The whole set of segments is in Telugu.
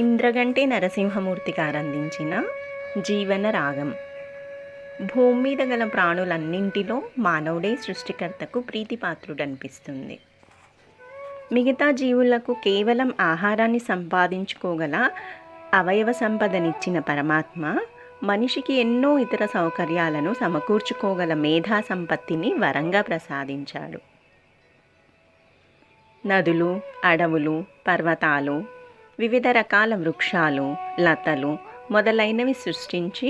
ఇంద్రగంటి నరసింహమూర్తి గారు అందించిన జీవన రాగం. భూమి మీద గల ప్రాణులన్నింటిలో మానవుడే సృష్టికర్తకు ప్రీతిపాత్రుడనిపిస్తుంది. మిగతా జీవులకు కేవలం ఆహారాన్ని సంపాదించుకోగల అవయవ సంపదనిచ్చిన పరమాత్మ మనిషికి ఎన్నో ఇతర సౌకర్యాలను సమకూర్చుకోగల మేధా సంపత్తిని వరంగా ప్రసాదించాడు. నదులు, అడవులు, పర్వతాలు, వివిధ రకాల వృక్షాలు, లతలు మొదలైనవి సృష్టించి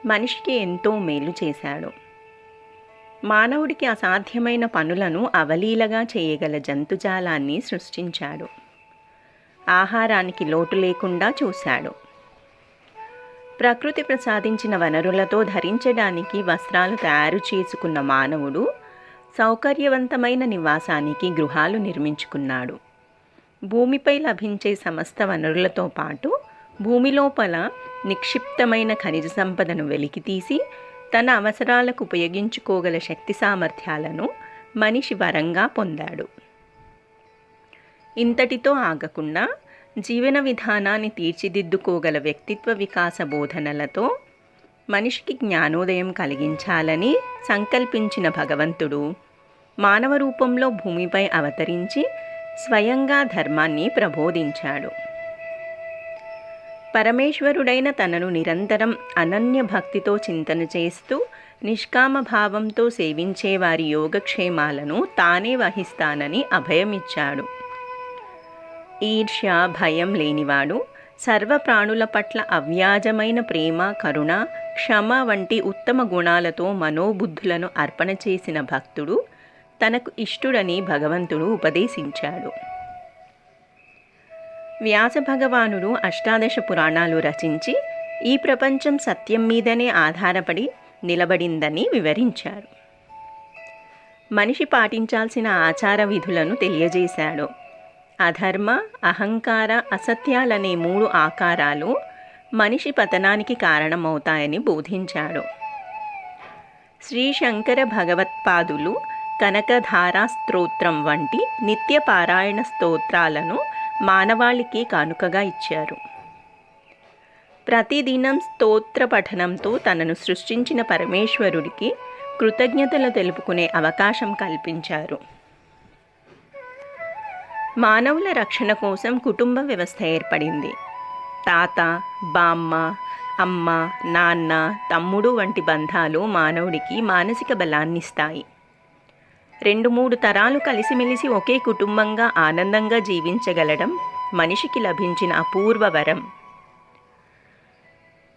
మనిషికి ఎంతో మేలు చేశాడు. మానవుడికి అసాధ్యమైన పనులను అవలీలగా చేయగల జంతుజాలాన్ని సృష్టించాడు. ఆహారానికి లోటు లేకుండా చూశాడు. ప్రకృతి ప్రసాదించిన వనరులతో ధరించడానికి వస్త్రాలు తయారు చేసుకున్న మానవుడు సౌకర్యవంతమైన నివాసానికి గృహాలు నిర్మించుకున్నాడు. భూమిపై లభించే సమస్త వనరులతో పాటు భూమి లోపల నిక్షిప్తమైన ఖనిజ సంపదను వెలికితీసి తన అవసరాలకు ఉపయోగించుకోగల శక్తి సామర్థ్యాలను మనిషి వరంగా పొందాడు. ఇంతటితో ఆగకుండా జీవన విధానాన్ని తీర్చిదిద్దుకోగల వ్యక్తిత్వ వికాస బోధనలతో మనిషికి జ్ఞానోదయం కలిగించాలని సంకల్పించిన భగవంతుడు మానవ రూపంలో భూమిపై అవతరించి స్వయంగా ధర్మాన్ని ప్రబోధించాడు. పరమేశ్వరుడైన తనను నిరంతరం అనన్య భక్తితో చింతన చేస్తూ నిష్కామ భావంతో సేవించే వారి యోగక్షేమాలను తానే వహిస్తానని అభయమిచ్చాడు. ఈర్ష్య, భయం లేనివాడు, సర్వ ప్రాణుల పట్ల అవ్యాజమైన ప్రేమ, కరుణ, క్షమ వంటి ఉత్తమ గుణాలతో మనోబుద్ధులను అర్పణ చేసిన భక్తుడు తనకు ఇష్టుడని భగవంతుడు ఉపదేశించాడు. వ్యాస భగవానుడు అష్టాదశ పురాణాలు రచించి ఈ ప్రపంచం సత్యం మీదనే ఆధారపడి నిలబడిందని వివరించారు. మనిషి పాటించాల్సిన ఆచార విధులను తెలియజేశాడు. అధర్మ, అహంకార, అసత్యాలనే 3 ఆకారాలు మనిషి పతనానికి కారణమవుతాయని బోధించాడు. శ్రీ శంకర భగవత్పాదులు కనకధారా స్తోత్రం వంటి నిత్య పారాయణ స్తోత్రాలను మానవాళికి కానుకగా ఇచ్చారు. ప్రతిదినం స్తోత్ర పఠనంతో తనను సృష్టించిన పరమేశ్వరుడికి కృతజ్ఞతలు తెలుపుకునే అవకాశం కల్పించారు. మానవుల రక్షణ కోసం కుటుంబ వ్యవస్థ ఏర్పడింది. తాత, బామ్మ, అమ్మ, నాన్న, తమ్ముడు వంటి బంధాలు మానవుడికి మానసిక బలాన్నిస్తాయి. 2-3 తరాలు కలిసిమెలిసి ఒకే కుటుంబంగా ఆనందంగా జీవించగలడం మనిషికి లభించిన అపూర్వ వరం.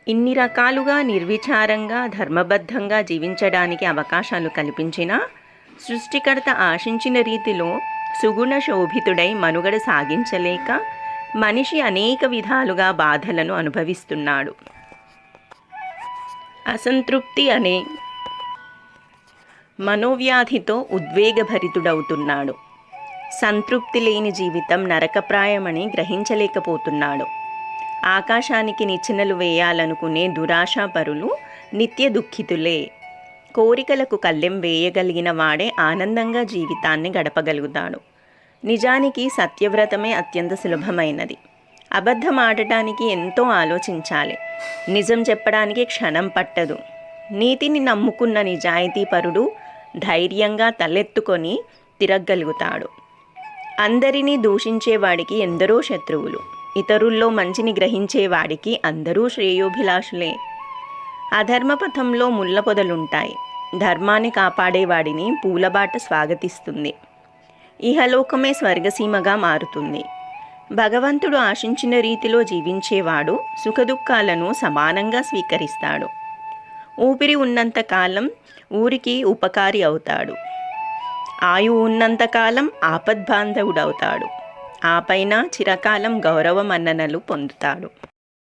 ఇన్ని రకాలుగా నిర్విచారంగా, ధర్మబద్ధంగా జీవించడానికి అవకాశాలు కల్పించినా సృష్టికర్త ఆశించిన రీతిలో సుగుణ శోభితుడై మనుగడ సాగించలేక మనిషి అనేక విధాలుగా బాధలను అనుభవిస్తున్నాడు. అసంతృప్తి అనే మనోవ్యాధితో ఉద్వేగభరితుడవుతున్నాడు. సంతృప్తి లేని జీవితం నరకప్రాయమని గ్రహించలేకపోతున్నాడు. ఆకాశానికి నిచ్చెనలు వేయాలనుకునే దురాశాపరులు నిత్య దుఃఖితులే. కోరికలకు కళ్ళెం వేయగలిగిన వాడే ఆనందంగా జీవితాన్ని గడపగలుగుతాడు. నిజానికి సత్యవ్రతమే అత్యంత సులభమైనది. అబద్ధం ఆడటానికి ఎంతో ఆలోచించాలి. నిజం చెప్పడానికి క్షణం పట్టదు. నీతిని నమ్ముకున్న నిజాయితీపరుడు ధైర్యంగా తలెత్తుకొని తిరగలుగుతాడు. అందరినీ దూషించేవాడికి ఎందరో శత్రువులు. ఇతరుల్లో మంచిని గ్రహించేవాడికి అందరూ శ్రేయోభిలాషులే. అధర్మపథంలో ముళ్ళ పొదలుంటాయి. ధర్మాన్ని కాపాడేవాడిని పూలబాట స్వాగతిస్తుంది. ఇహలోకమే స్వర్గసీమగా మారుతుంది. భగవంతుడు ఆశించిన రీతిలో జీవించేవాడు సుఖదుఖాలను సమానంగా స్వీకరిస్తాడు. ఊపిరి ఉన్నంతకాలం ఊరికి ఉపకారి అవుతాడు. ఆయువు ఉన్నంతకాలం ఆపద్బాంధవుడవుతాడు. ఆ పైన చిరకాలం గౌరవ మన్ననలు పొందుతాడు.